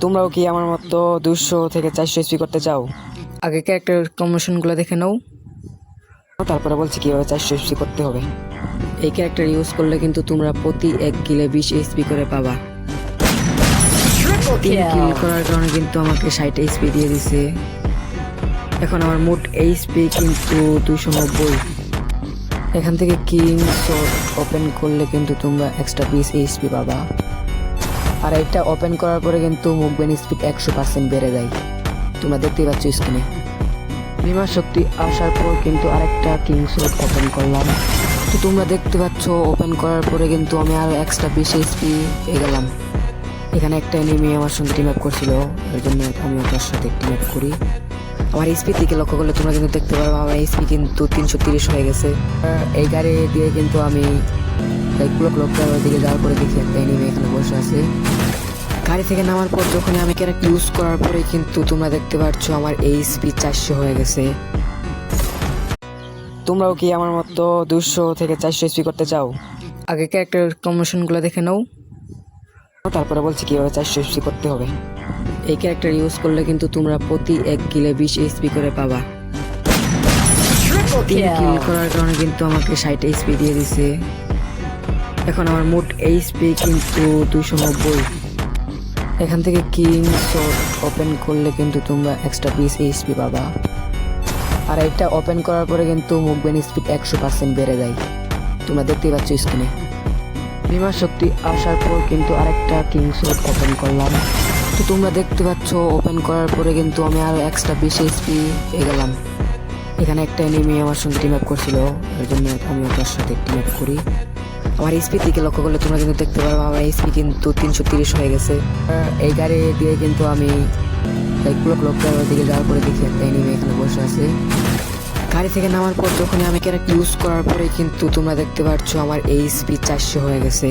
তোমরাও কি আমার মতো 200 থেকে 400 এসপি করতে চাও? আগে ক্যারেক্টার কম্বিনেশনগুলো দেখে নাও, তারপরে বলছি কিভাবে 400 এসপি করতে হবে। এই ক্যারেক্টার ইউজ করলে কিন্তু তোমরা প্রতি 1 কিলে 20 এসপি করে পাবা। 3 কিল করার কারণে কিন্তু আমাকে 60 এসপি দিয়ে দিছে। এখন আমার মোট এইচপি কিন্তু 290। এখান থেকে কিং শট ওপেন করলে কিন্তু তোমরা এক্সট্রা 20 এইচপি পাবা। আর এটা ওপেন করার পরে কিন্তু মুভমেন্ট স্পিড 100% বেড়ে যায়। তোমরা দেখতেই পাচ্ছ স্ক্রিনে। বিমার শক্তি আসার পর কিন্তু আরেকটা কিং শট ওপেন করলাম। তো তোমরা দেখতে পাচ্ছ ওপেন করার পরে কিন্তু আমি আরো এক্সট্রা 20 এইচপি পেয়ে গেলাম। এখানে একটা এনিমি আমার সঙ্গে টিম আপ করছিল, এর জন্য আমি ওটার সাথে টিম আপ করি। আমার এইচপি দিকে লক্ষ্য করলে তোমরা কিন্তু দেখতে পারো আমার এইচপি কিন্তু 330 হয়ে গেছে। এই গাড়ি দিয়ে কিন্তু আমি দিকে যাওয়ার পরে দেখি একটা এনিমি এখানে বসে আছে। গাড়ি থেকে নামার পর যখন আমি ক্যারেক্টার ইউজ করার পরে কিন্তু তোমরা দেখতে পাচ্ছ আমার এইচপি 400 হয়ে গেছে। তোমরাও কি আমার মতো 200 থেকে 400 এসপি করতে চাও? আগে ক্যারেক্টার কম্বিনেশনগুলো দেখে নাও, তারপরে বলছি কিভাবে 400 এসপি করতে হবে। এই ক্যারেক্টার ইউজ করলে কিন্তু তোমরা প্রতি 1 কিলে 20 এসপি করে পাবা। 3 কিল করার কারণে কিন্তু আমাকে 60 এসপি দিয়ে দিছে। এখন আমার মোট এইচপি কিন্তু 290। এখান থেকে কিং শট ওপেন করলে কিন্তু তোমরা এক্সট্রা 20 এইচপি পাবা। আর এটা ওপেন করার পরে কিন্তু মুভমেন্ট স্পিড 100% বেড়ে যায়। তোমরা দেখতেই পাচ্ছ স্ক্রিনে। বিমার শক্তি আসার পর কিন্তু আরেকটা কিং শট ওপেন করলাম। তো তোমরা দেখতে পাচ্ছ ওপেন করার পরে কিন্তু আমি আরো এক্সট্রা 20 এইচপি পেয়ে গেলাম। এখানে একটা এনিমি আমার সঙ্গে টিম আপ করছিল, এর জন্য আমি ওটার সাথে টিম আপ করি। আমার এইচপি দিকে লক্ষ্য করলে তোমরা কিন্তু দেখতে পারো আমার এইচপি কিন্তু 330 হয়ে গেছে। এই গাড়ি দিয়ে কিন্তু আমি দিকে যাওয়ার পরে দেখি একটা এনিমি এখানে বসে আছে। গাড়ি থেকে নামার পর যখন আমি ক্যারেক্টার ইউজ করার পরে কিন্তু তোমরা দেখতে পাচ্ছ আমার এইচপি 400 হয়ে গেছে।